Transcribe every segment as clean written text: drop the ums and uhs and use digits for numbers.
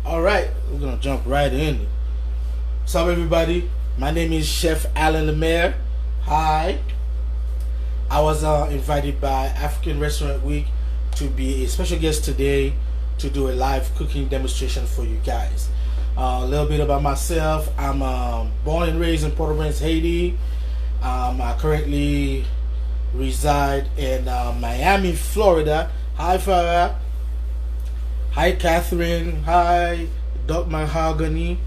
Alright, we're gonna jump right in. What's up, everybody? My name is Chef Alan Lemaire. Hi. I was invited by African Restaurant Week to be a special guest today to do a live cooking demonstration for you guys. A little bit about myself. I'm born and raised in Port-au-Prince, Haiti. I currently reside in Miami, Florida. Hi, Farah. Hi, Catherine. Hi, Doc Mahogany.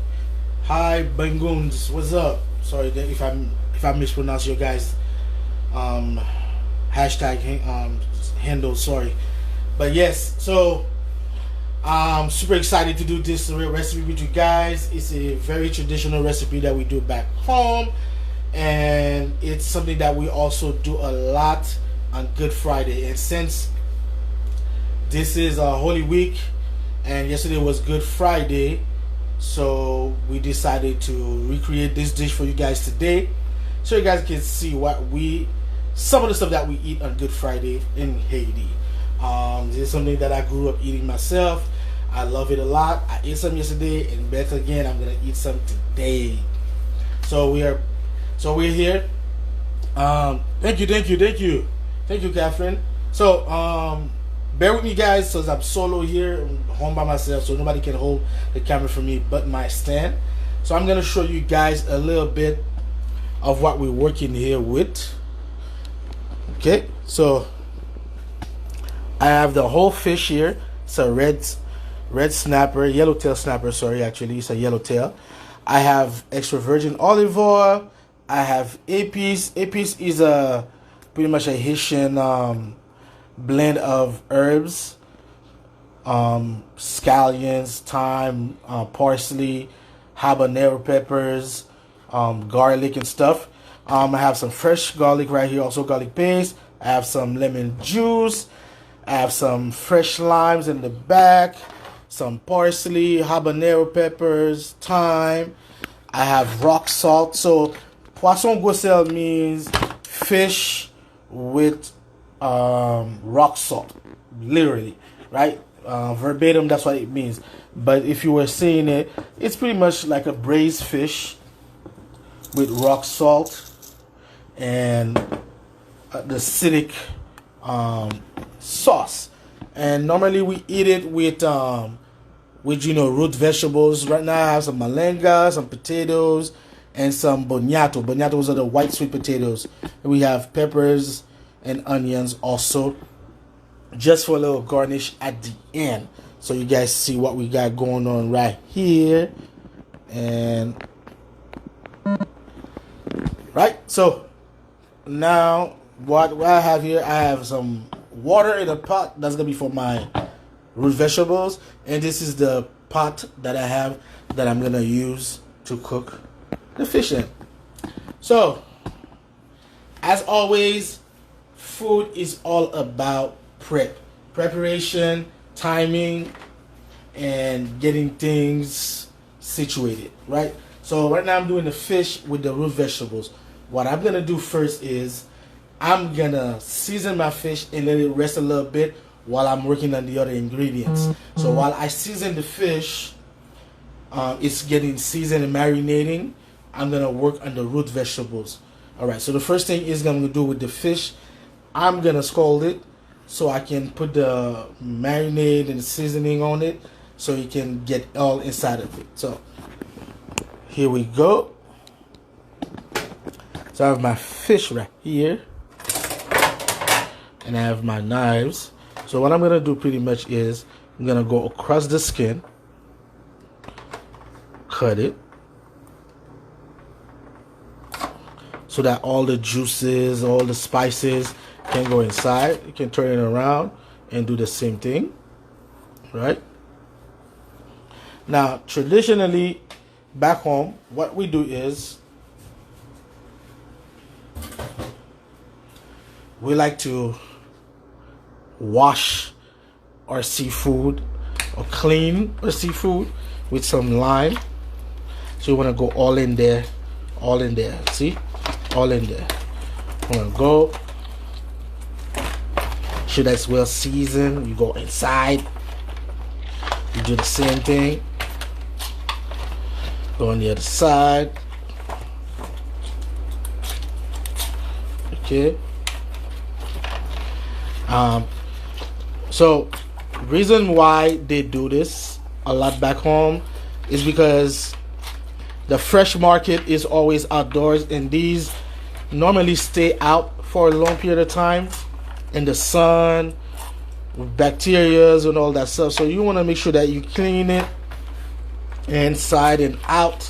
Hi, Bangoons. What's up? Sorry if I mispronounce your guys' hashtag handle. Sorry, but yes. So I'm super excited to do this recipe with you guys. It's a very traditional recipe that we do back home, and it's something that we also do a lot on Good Friday. And since this is a Holy Week, and yesterday was Good Friday, so we decided to recreate this dish for you guys today, so you guys can see some of the stuff that we eat on Good Friday in Haiti. This is something that I grew up eating myself. I love it a lot. I ate some yesterday, and better again, I'm gonna eat some today. So we're here. Thank you, Catherine. So bear with me, guys, because I'm solo here, I'm home by myself, so nobody can hold the camera for me but my stand. So I'm gonna show you guys a little bit of what we're working here with. Okay, so I have the whole fish here. It's a red snapper, yellowtail snapper, sorry, actually it's a yellowtail. I have extra virgin olive oil. I have épices. Épices is pretty much a Haitian blend of herbs, scallions, thyme, parsley, habanero peppers, garlic and stuff. I have some fresh garlic right here, also garlic paste. I have some lemon juice. I have some fresh limes in the back, some parsley, habanero peppers, thyme. I have rock salt. So Poisson Gros Sel means fish with rock salt, literally, right? Verbatim, that's what it means. But if you were saying it, it's pretty much like a braised fish with rock salt and the acidic sauce. And normally we eat it with root vegetables. Right now I have some malanga, some potatoes, and some boniato. Boniatos are the white sweet potatoes. And we have peppers and onions also, just for a little garnish at the end, so you guys see what we got going on right here. And right, so now what I have here, I have some water in a pot that's gonna be for my root vegetables, and this is the pot that I have that I'm gonna use to cook the fish in. So as always, food is all about preparation, timing, and getting things situated, right? So right now I'm doing the fish with the root vegetables. What I'm gonna do first is I'm gonna season my fish and let it rest a little bit while I'm working on the other ingredients. So while I season the fish, it's getting seasoned and marinating, I'm gonna work on the root vegetables. Alright, so the first thing is I'm gonna do with the fish, I'm gonna scald it so I can put the marinade and the seasoning on it so you can get all inside of it. So here we go. So I have my fish right here, and I have my knives. So what I'm gonna do pretty much is I'm gonna go across the skin, cut it so that all the juices, all the spices can go inside. You can turn it around and do the same thing, right? Now, traditionally, back home, what we do is we like to wash our seafood or clean our seafood with some lime. So you want to go all in there, see? All in there. I'm going to go. Sure that's well seasoned. You go inside. You do the same thing. Go on the other side. Okay. So reason why they do this a lot back home is because the fresh market is always outdoors, and these normally stay out for a long period of time in the sun with bacteria and all that stuff. So you want to make sure that you clean it inside and out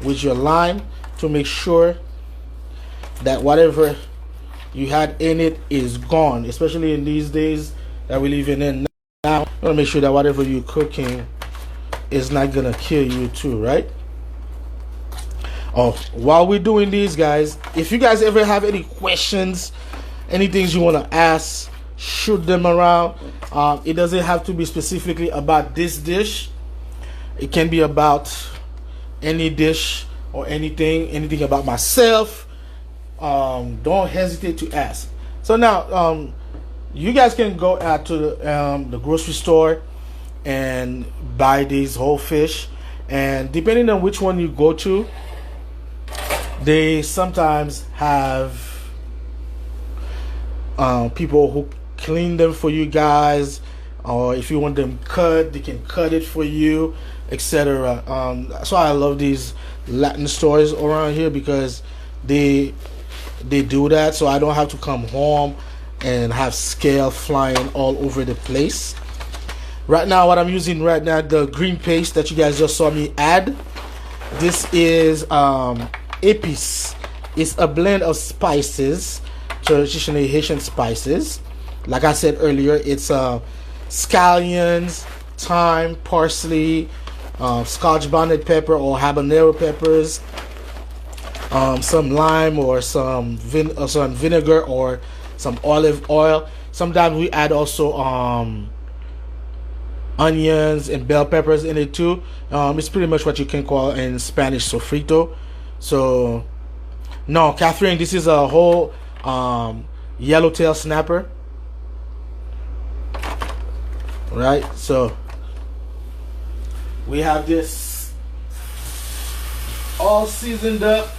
with your lime to make sure that whatever you had in it is gone, especially in these days that we're living in now. You want to make sure that whatever you're cooking is not gonna kill you too, right? Oh, while we're doing these, guys, if you guys ever have any questions, any things you want to ask, shoot them around. It doesn't have to be specifically about this dish. It can be about any dish or anything about myself. Don't hesitate to ask. So now, you guys can go out to the grocery store and buy these whole fish, and depending on which one you go to, they sometimes have people who clean them for you guys, or if you want them cut, they can cut it for you, etc. That's why I love these Latin stores around here, because they do that, so I don't have to come home and have scale flying all over the place. Right now, what I'm using right now, the green paste that you guys just saw me add, this is épices. It's a blend of spices, traditionally Haitian spices. Like I said earlier, it's scallions, thyme, parsley, Scotch bonnet pepper or habanero peppers, some lime or some vinegar or some olive oil. Sometimes we add also onions and bell peppers in it too. It's pretty much what you can call in Spanish sofrito. So no, Catherine, this is a whole yellowtail snapper, right? So we have this all seasoned up.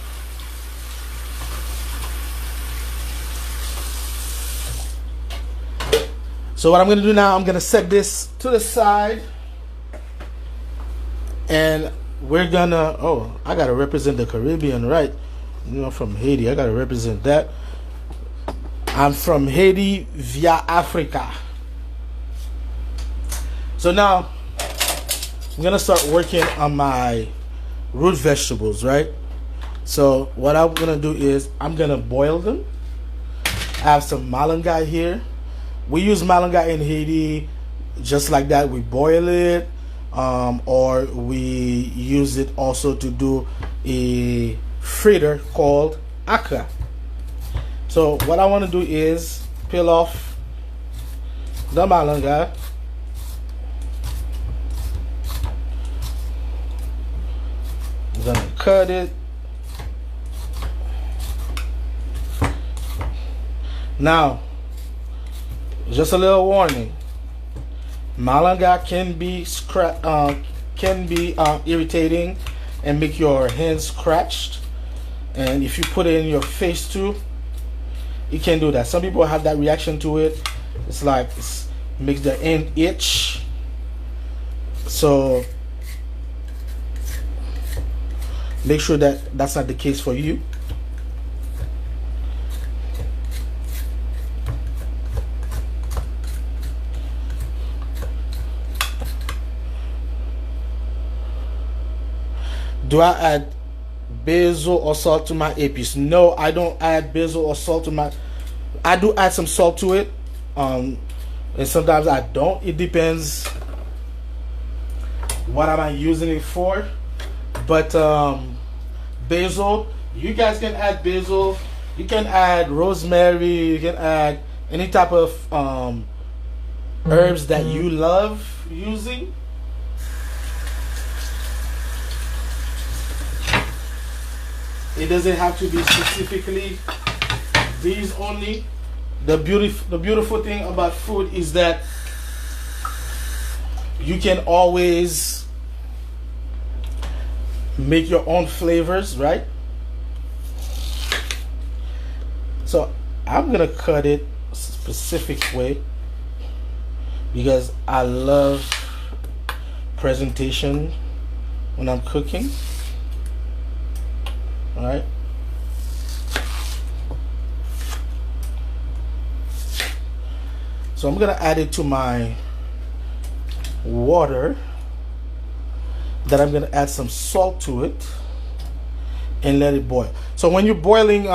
So what I'm going to do now, I'm going to set this to the side, and we're going to, oh, I got to represent the Caribbean, right? You know, from Haiti, I got to represent that. I'm from Haiti via Africa. So now, I'm going to start working on my root vegetables, right? So what I'm going to do is, I'm going to boil them. I have some malanga here. We use malanga in Haiti just like that. We boil it, or we use it also to do a fritter called akra. So what I want to do is peel off the malanga. I'm gonna cut it. Now, just a little warning: malanga can be irritating and make your hands scratched, and if you put it in your face too, it can do that. Some people have that reaction to it. It's like it makes the end itch. So make sure that that's not the case for you. Do I add basil or salt to my épices? No, I don't add basil or salt to my. I do add some salt to it, and sometimes I don't. It depends what am I using it for. But basil, you guys can add basil. You can add rosemary. You can add any type of herbs that you love using. It doesn't have to be specifically these only. The beautiful thing about food is that you can always make your own flavors, right? So I'm gonna cut it a specific way because I love presentation when I'm cooking. All right. So I'm gonna add it to my water. Then I'm gonna add some salt to it and let it boil. So when you're boiling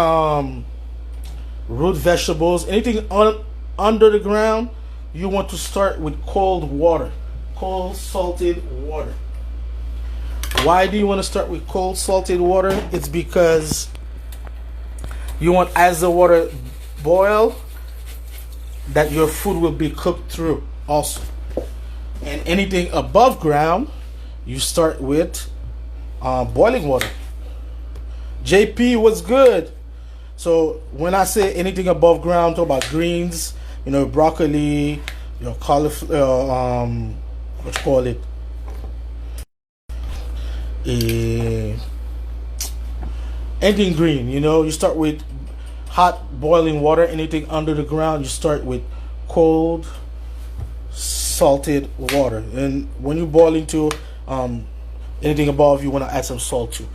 root vegetables, anything under the ground, you want to start with cold water, cold salted water. Why do you want to start with cold salted water? It's because you want, as the water boil, that your food will be cooked through also. And anything above ground, you start with boiling water. JP, what's good? So when I say anything above ground, talk about greens, broccoli, your cauliflower, what you call it? Anything green, you start with hot boiling water. Anything under the ground, you start with cold salted water. And when you boil into anything above, you want to add some salt too.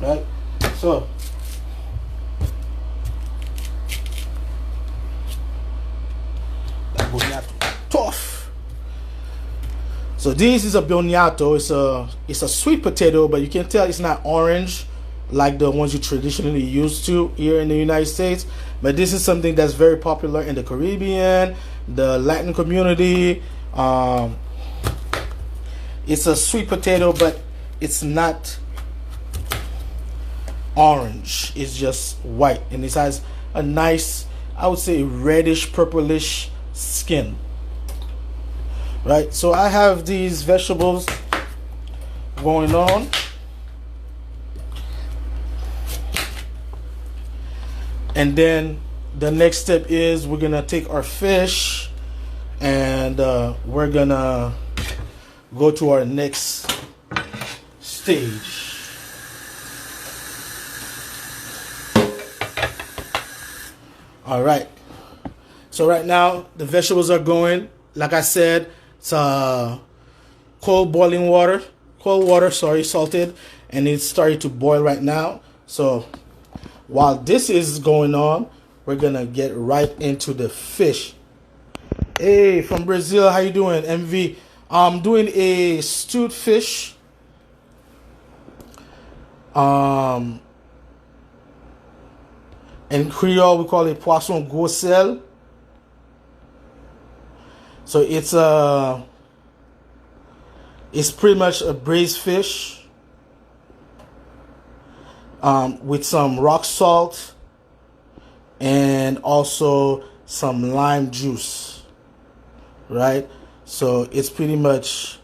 Right? So tough. So this is a boniato. It's a sweet potato, but you can tell it's not orange like the ones you traditionally used to here in the United States. But this is something that's very popular in the Caribbean, the Latin community. It's a sweet potato, but it's not orange. It's just white, and it has a nice, I would say, reddish purplish skin. Right, so I have these vegetables going on. And then the next step is we're gonna take our fish and we're gonna go to our next stage. All right. So right now the vegetables are going. Like I said, it's cold water, salted, and it's starting to boil right now. So while this is going on, we're gonna get right into the fish. Hey, from Brazil, how you doing, MV? I'm doing a stewed fish. In Creole, we call it Poisson Gros Sel. So it's pretty much a braised fish with some rock salt and also some lime juice, right? So it's pretty much,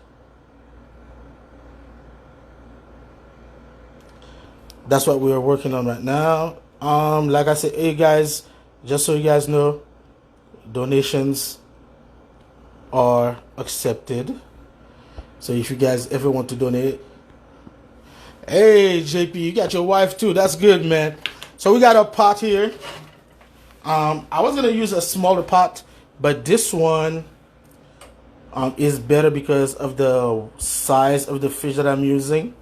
that's what we're working on right now. Like I said, hey guys, just so you guys know, donations are accepted. So if you guys ever want to donate, hey JP, you got your wife too. That's good, man. So we got a pot here. I was gonna use a smaller pot, but this one is better because of the size of the fish that I'm using.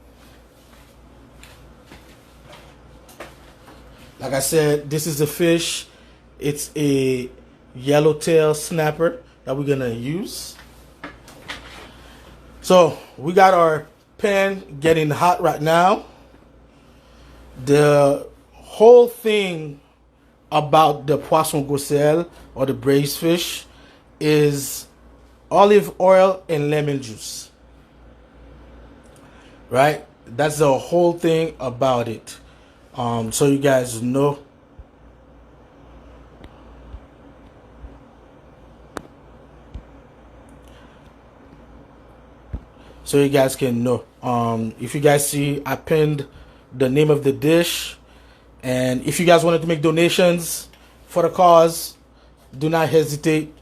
Like I said, this is the fish. It's a yellowtail snapper that we're gonna use. So we got our pan getting hot right now. The whole thing about the Poisson Gros Sel, or the braised fish, is olive oil and lemon juice. Right? That's the whole thing about it. So you guys know. So you guys can know. If you guys see, I pinned the name of the dish. And if you guys wanted to make donations for the cause, do not hesitate.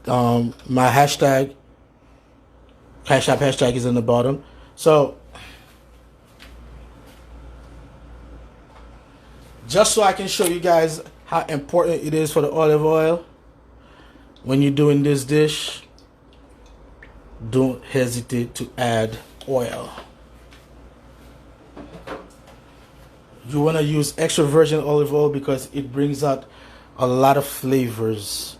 My hashtag, Cash App hashtag, is in the bottom. So Just so I can show you guys how important it is for the olive oil when you're doing this dish, don't hesitate to add oil. You want to use extra virgin olive oil because it brings out a lot of flavors.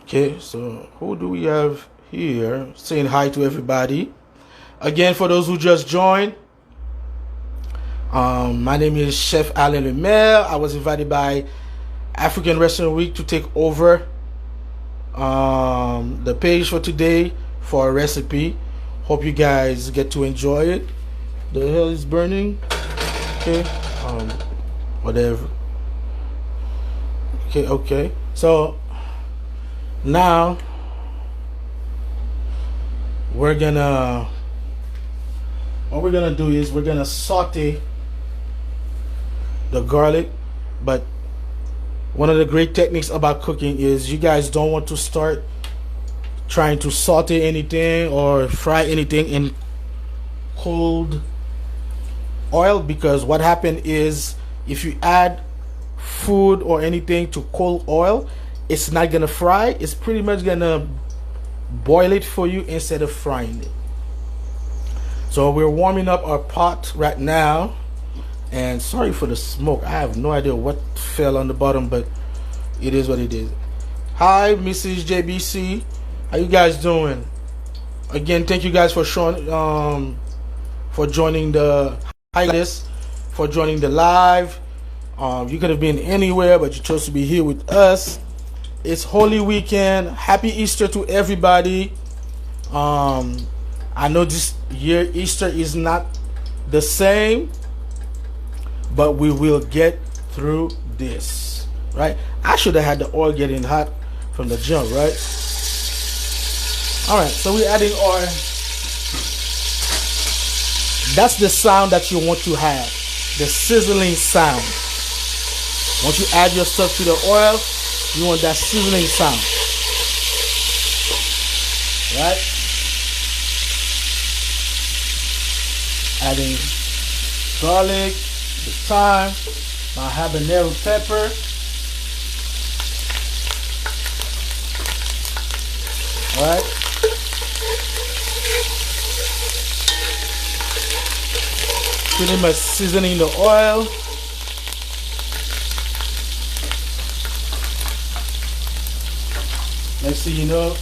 Okay, so who do we have here? Saying hi to everybody. Again, for those who just joined, my name is Chef Alain Lemaire. I was invited by African Restaurant Week to take over the page for today for a recipe. Hope you guys get to enjoy it. The hell is burning? Okay, whatever. Okay. So now what we're gonna do is we're gonna saute the garlic. But one of the great techniques about cooking is you guys don't want to start trying to saute anything or fry anything in cold oil, because what happens is if you add food or anything to cold oil, it's not gonna fry. It's pretty much gonna boil it for you instead of frying it. So we're warming up our pot right now. And sorry for the smoke. I have no idea what fell on the bottom, but it is what it is. Hi, Mrs. JBC. How you guys doing? Again, thank you guys for showing, for joining the for joining the live. You could have been anywhere, but you chose to be here with us. It's Holy Weekend. Happy Easter to everybody. I know this year Easter is not the same, but we will get through this, right? I should have had the oil getting hot from the jump, right? All right, so we're adding oil. That's the sound that you want to have, the sizzling sound. Once you add your stuff to the oil, you want that sizzling sound, right? Adding garlic, the thyme, my habanero pepper. All right. Pretty much seasoning the oil. Next thing you know,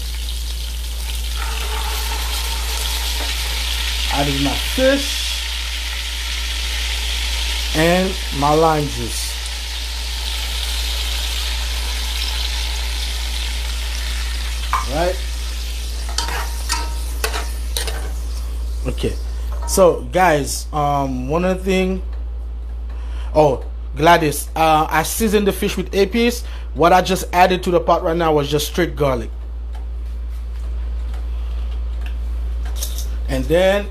adding my fish and my lime juice. Right? Okay. So guys, one other thing. Oh, Gladys, I seasoned the fish with APs. What I just added to the pot right now was just straight garlic. And then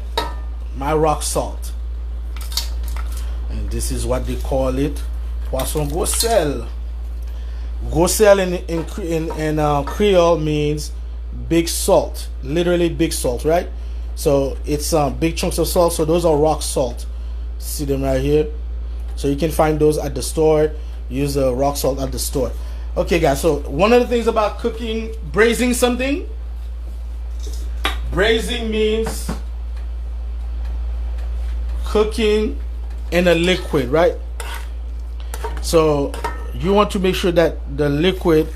my rock salt. And this is what they call it, Poisson Gros Sel. Gros Sel in Creole means big salt, literally big salt, right? So it's big chunks of salt. So those are rock salt. See them right here. So you can find those at the store. Use a rock salt at the store. Okay, guys. So one of the things about cooking, braising something. Braising means cooking in a liquid, right? So you want to make sure that the liquid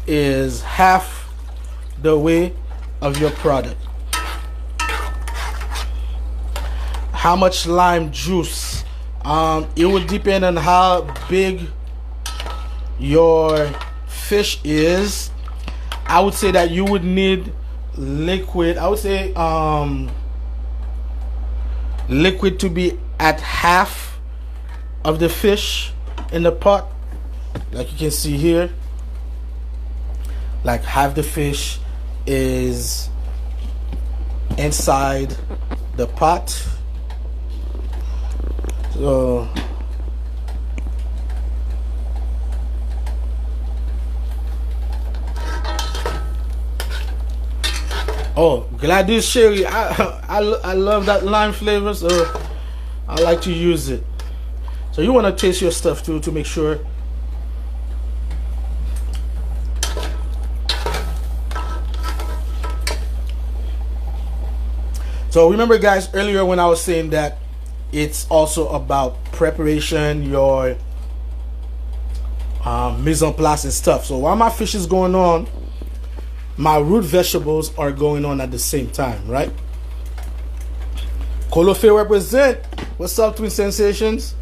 is half the way of your product. How much lime juice? It will depend on how big your fish is. I would say that you would need liquid. I would say liquid to be at half of the fish in the pot, like you can see here. Like half the fish is inside the pot. So oh, Gladys Sherry, I love that lime flavor, so I like to use it. So you want to taste your stuff too to make sure. So remember, guys, earlier when I was saying that it's also about preparation, your mise en place and stuff. So while my fish is going on, my root vegetables are going on at the same time, right? Colofe represent. What's up, Twin Sensations?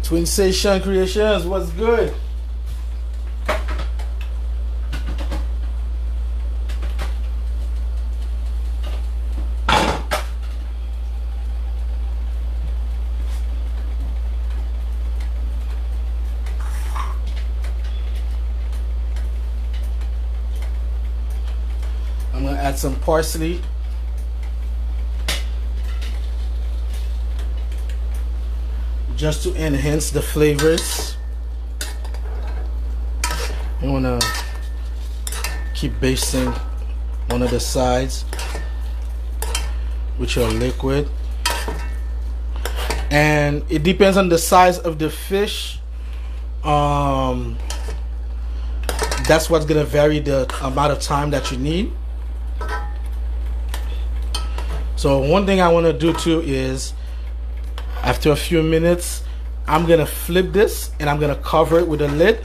Twin Sensation Creations, what's good? I'm gonna add some parsley. Just to enhance the flavors. You wanna keep basting one of the sides with your liquid. And it depends on the size of the fish. That's what's gonna vary the amount of time that you need. So one thing I wanna do too is, after a few minutes, I'm gonna flip this and I'm gonna cover it with a lid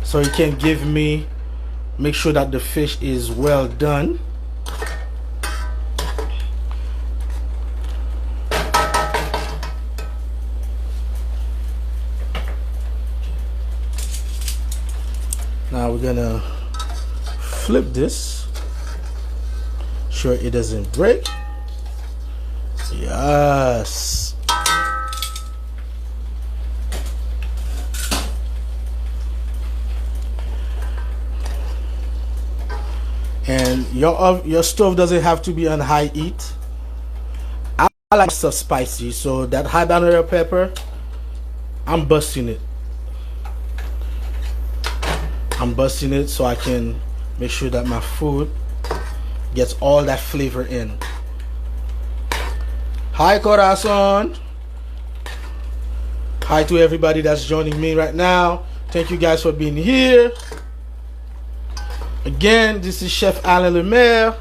so it can make sure that the fish is well done. Now we're gonna flip this, sure it doesn't break. Yes. And your stove doesn't have to be on high heat. I like stuff spicy, so that habanero pepper, I'm busting it. I'm busting it so I can make sure that my food gets all that flavor in. Hi Corazon. Hi to everybody that's joining me right now. Thank you guys for being here. Again, this is Chef Alain Lemaire.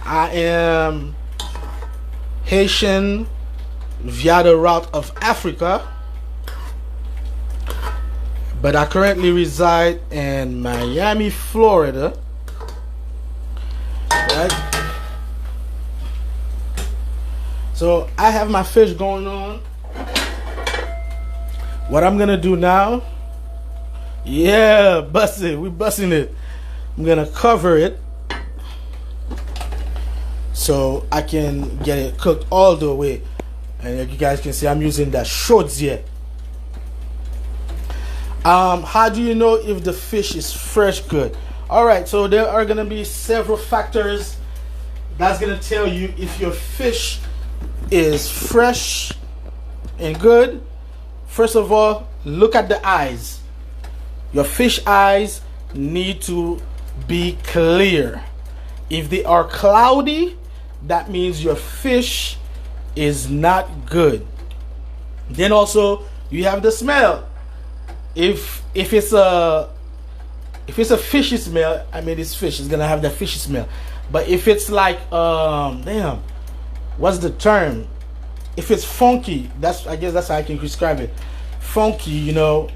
I am Haitian via the route of Africa, but I currently reside in Miami, Florida. Right? So I have my fish going on. What I'm gonna do now, yeah, bust it. We're busting it. I'm gonna cover it so I can get it cooked all the way. And as you guys can see, I'm using that shorts here. How do you know if the fish is fresh good? All right, so there are gonna be several factors that's gonna tell you if your fish is fresh and good. First of all, look at the eyes. Your fish eyes need to be clear. If they are cloudy, that means your fish is not good. Then also you have the smell. If it's a fishy smell, I mean this fish is gonna have the fishy smell. But if it's like what's the term? If it's funky, I guess that's how I can describe it. Funky, you know,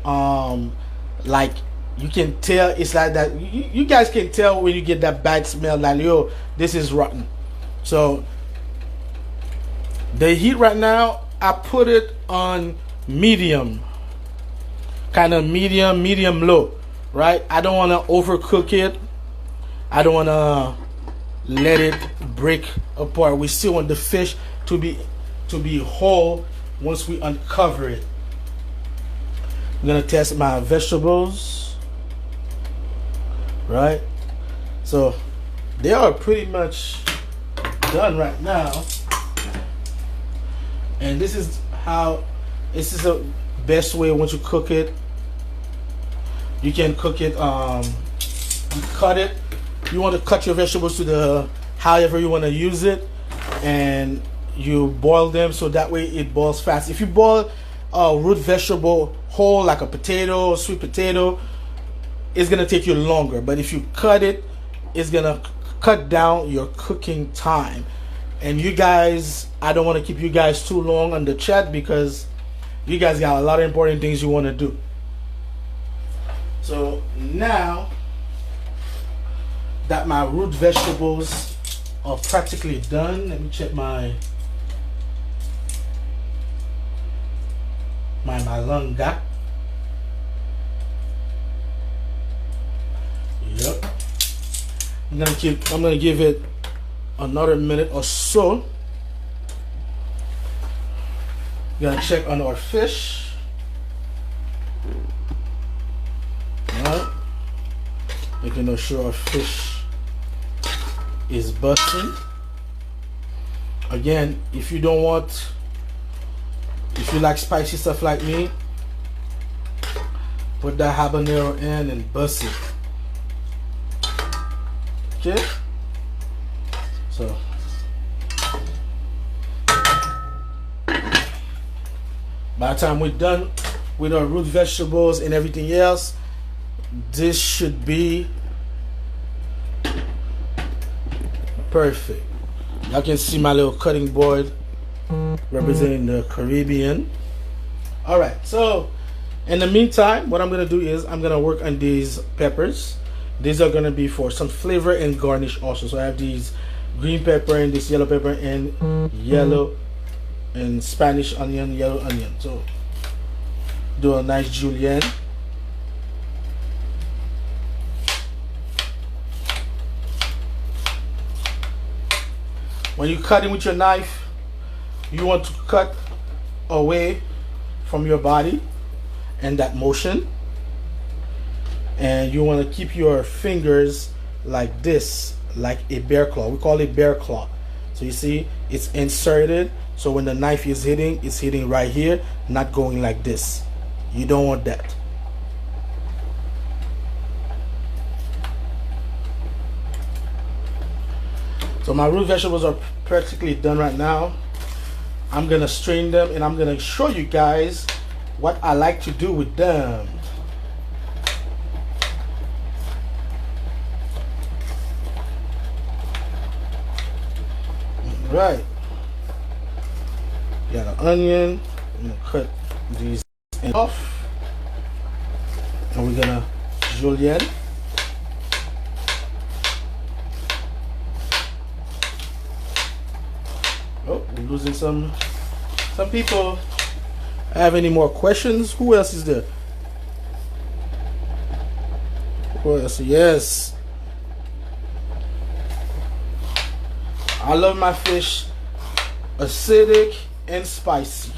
like you can tell it's like that. You guys can tell when you get that bad smell, like, yo, this is rotten. So the heat right now, I put it on medium, kind of medium low, right? I don't want to overcook it. I don't want to let it break apart. We still want the fish to be whole once we uncover it. I'm gonna test my vegetables, right? So they are pretty much done right now, and this is the best way once you cook it. You can cook it, you cut it. You want to cut your vegetables to the however you want to use it, and you boil them so that way it boils fast. If you boil a root vegetable whole, like a potato, sweet potato, it's gonna take you longer. But if you cut it, it's gonna cut down your cooking time. And you guys, I don't want to keep you guys too long on the chat because you guys got a lot of important things you want to do. So now that my root vegetables are practically done, let me check my malanga. Yep. I'm gonna give it another minute or so. Gonna check on our fish. Alright. Making sure our fish is busting. Again, if you like spicy stuff like me, put that habanero in and bust it. Okay? So by the time we're done with our root vegetables and everything else, this should be perfect. Y'all can see my little cutting board representing the Caribbean. Alright, so in the meantime, what I'm gonna do is I'm gonna work on these peppers. These are gonna be for some flavor and garnish also. So I have these green pepper and this yellow pepper and yellow and Spanish onion, yellow onion. So do a nice julienne. When you cut it with your knife, you want to cut away from your body and that motion, and you want to keep your fingers like this, like a bear claw. We call it bear claw. So you see it's inserted, so when the knife is hitting, it's hitting right here, not going like this. You don't want that. So my root vegetables are practically done right now. I'm gonna strain them and I'm gonna show you guys what I like to do with them. Right. Got an onion. I'm gonna cut these off. And we're gonna julienne. Oh, we're losing some people. Have any more questions? Who else is there? Who else? Yes. I love my fish acidic and spicy.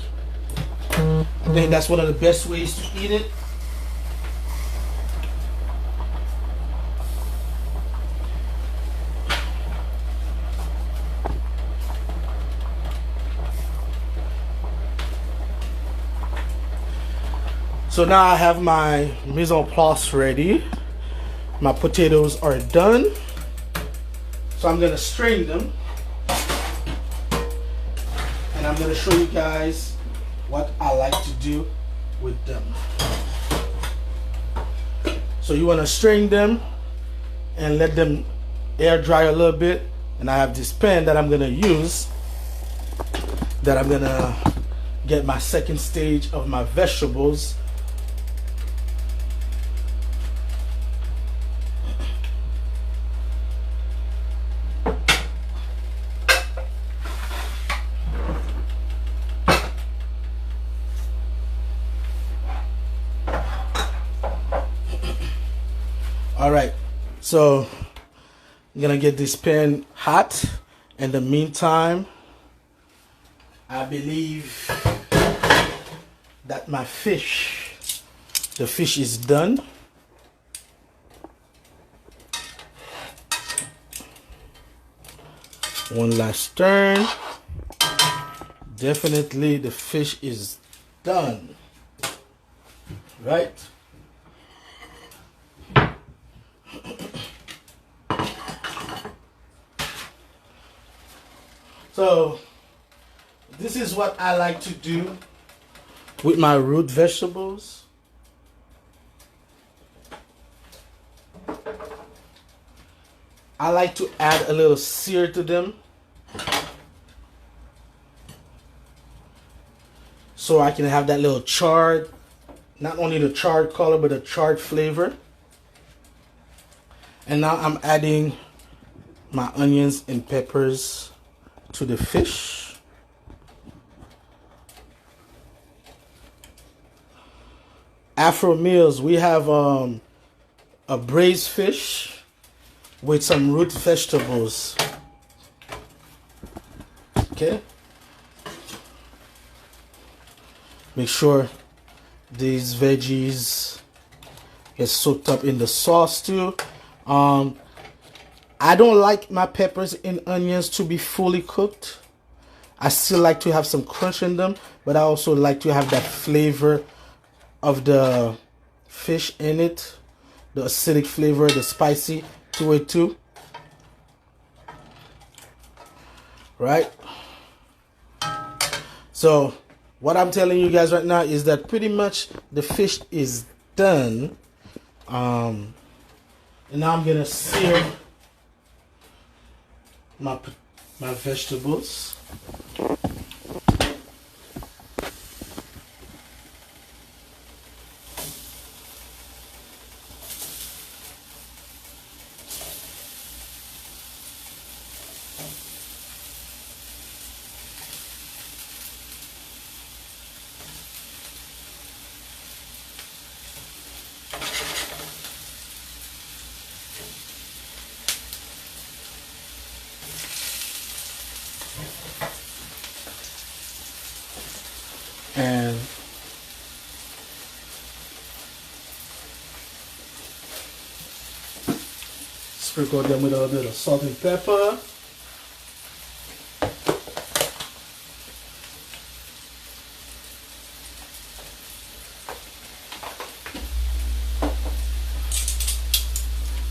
I think that's one of the best ways to eat it. So now I have my mise en place ready. My potatoes are done. So I'm gonna strain them. And I'm gonna show you guys what I like to do with them. So you wanna strain them and let them air dry a little bit. And I have this pan that I'm gonna use, that I'm gonna get my second stage of my vegetables. Alright, so I'm gonna get this pan hot. In the meantime, I believe that my fish, the fish is done. One last turn. Definitely the fish is done. Right? So this is what I like to do with my root vegetables. I like to add a little sear to them so I can have that little charred, not only the charred color, but the charred flavor. And now I'm adding my onions and peppers to the fish. Afro meals, we have a braised fish with some root vegetables. Okay. Make sure these veggies get soaked up in the sauce too. I don't like my peppers and onions to be fully cooked. I still like to have some crunch in them, but I also like to have that flavor of the fish in it, the acidic flavor, the spicy to it too. Right? So what I'm telling you guys right now is that pretty much the fish is done. And now I'm gonna sear my vegetables. And sprinkle them with a little bit of salt and pepper.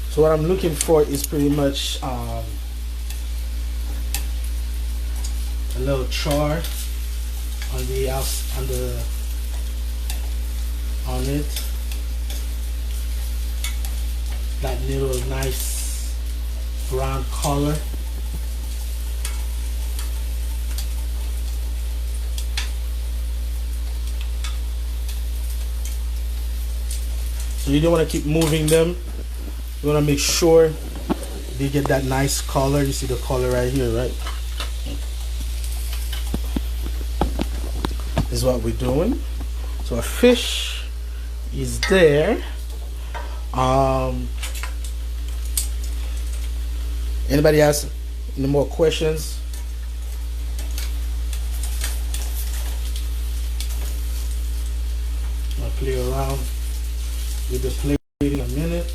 So what I'm looking for is pretty much a little char on the on it, that little nice brown color. So you don't want to keep moving them. You want to make sure they get that nice color. You see the color right here, right? This is what we're doing. So our fish is there. Anybody has any more questions? I'll play around with the plate in a minute.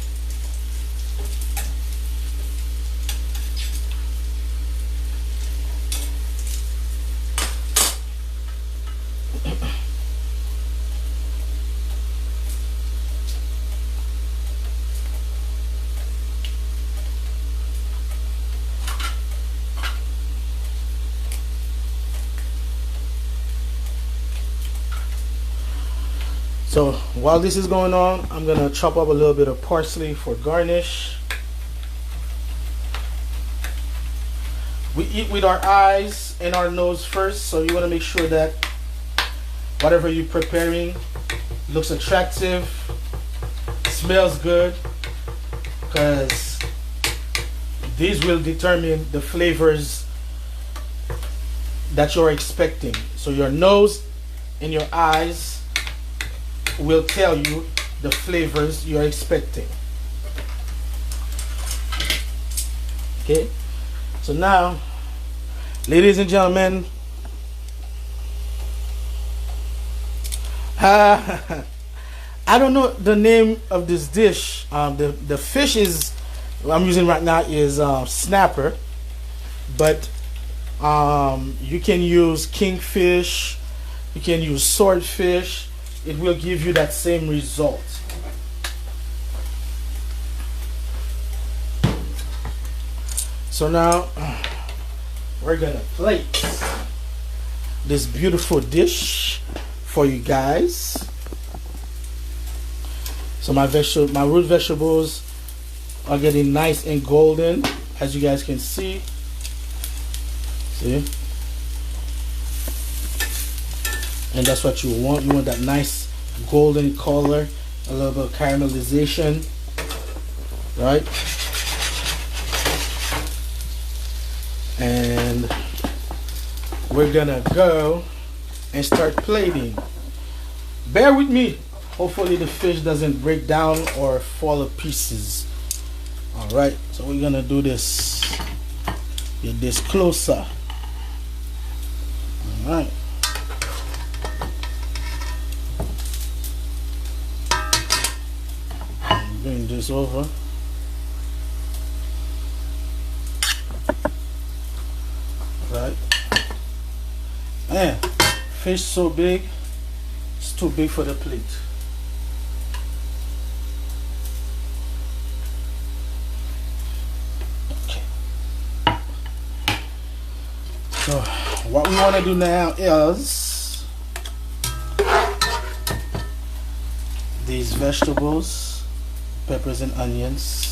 So while this is going on, I'm gonna chop up a little bit of parsley for garnish. We eat with our eyes and our nose first, so you want to make sure that whatever you're preparing looks attractive, smells good, because these will determine the flavors that you're expecting. So your nose and your eyes will tell you the flavors you're expecting. Okay, so now, ladies and gentlemen, I don't know the name of this dish. The fish is I'm using right now is snapper, but you can use kingfish, you can use swordfish. It will give you that same result. So now we're gonna plate this beautiful dish for you guys. So my root vegetables are getting nice and golden, as you guys can see. See? And that's what you want. You want that nice golden color, a little bit of caramelization, right? And we're gonna go and start plating. Bear with me. Hopefully the fish doesn't break down or fall to pieces. All right, so we're gonna do this. Get this closer. All right. Bring this over. Right. Man, fish so big, it's too big for the plate. Okay. So what we want to do now is these vegetables, peppers and onions.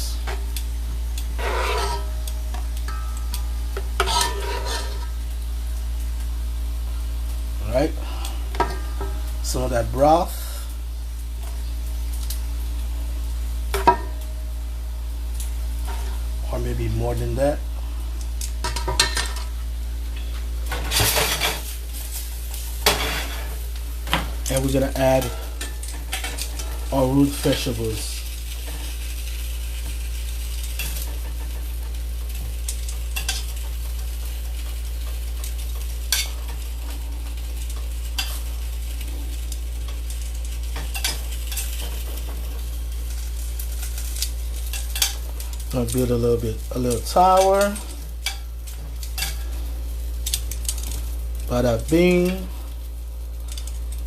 Right, some of that broth, or maybe more than that. And we're gonna add our root vegetables. Gonna build a little tower. Bada bing,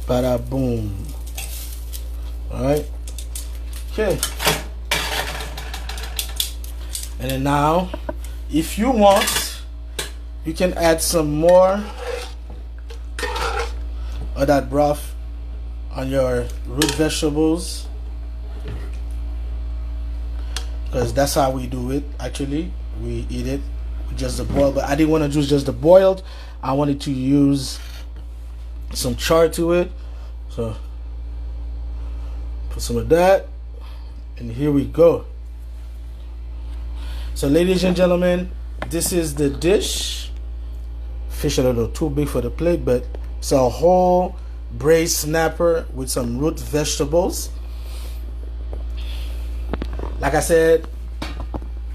bada boom. All right. Okay. And then now, if you want, you can add some more of that broth on your root vegetables, because that's how we do it. Actually, we eat it with just the boiled, but I didn't want to use just the boiled. I wanted to use some char to it, so put some of that, and here we go. So ladies and gentlemen, this is the dish. Fish a little too big for the plate, but it's a whole braised snapper with some root vegetables. Like I said,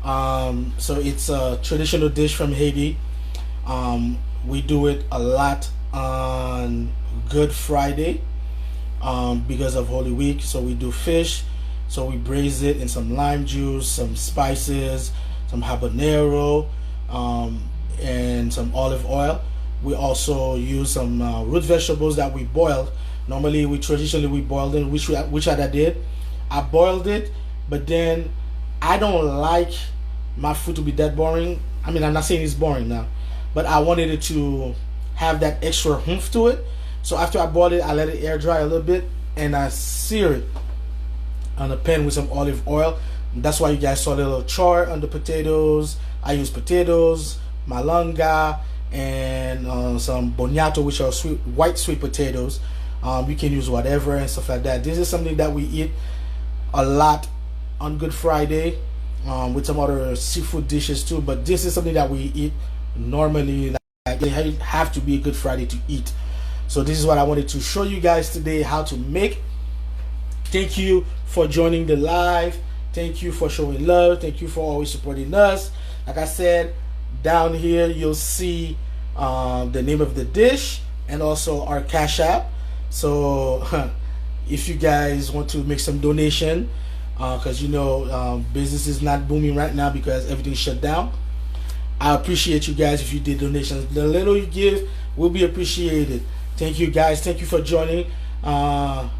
so it's a traditional dish from Haiti. We do it a lot on Good Friday because of Holy Week. So we do fish. So we braise it in some lime juice, some spices, some habanero, and some olive oil. We also use some root vegetables that we boiled. Normally, traditionally we boiled it, which I did. I boiled it. But then I don't like my food to be that boring. I mean, I'm not saying it's boring now, but I wanted it to have that extra oomph to it. So after I boiled it, I let it air dry a little bit, and I sear it on a pan with some olive oil. And that's why you guys saw the little char on the potatoes. I use potatoes, malanga, and some boniato, which are white sweet potatoes. You can use whatever and stuff like that. This is something that we eat a lot on Good Friday, with some other seafood dishes too, but this is something that we eat normally. Like it have to be a Good Friday to eat. So this is what I wanted to show you guys today, how to make. Thank you for joining the live. Thank you for showing love. Thank you for always supporting us. Like I said, down here you'll see the name of the dish and also our Cash App. So if you guys want to make some donation, because business is not booming right now because everything's shut down, I appreciate you guys if you did donations. The little you give will be appreciated. Thank you guys. Thank you for joining. JP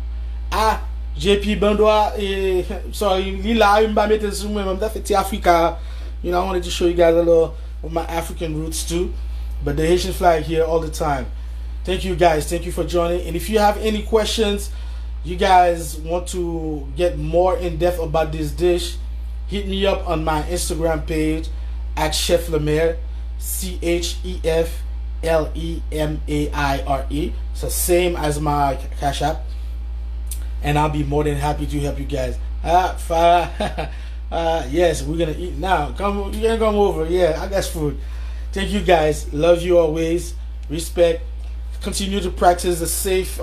Bandoa, sorry, Lila, I wanted to show you guys a little of my African roots too. but the Haitian flag here all the time. Thank you guys. Thank you for joining. And if you have any questions, you guys want to get more in depth about this dish, hit me up on my Instagram page at Chef Lemaire, ChefLemaire. It's the same as my Cash App, and I'll be more than happy to help you guys. Yes, we're gonna eat now. Come, you can come over. Yeah, I got food. Thank you guys. Love you always. Respect. Continue to practice the safe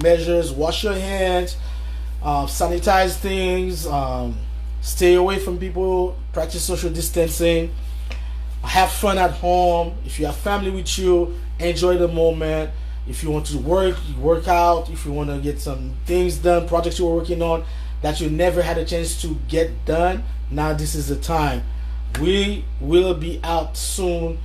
measures. Wash your hands. Sanitize things. Stay away from people. Practice social distancing. Have fun at home. If you have family with you, enjoy the moment. If you want to work out. If you want to get some things done, projects you're working on that you never had a chance to get done, now this is the time. We will be out soon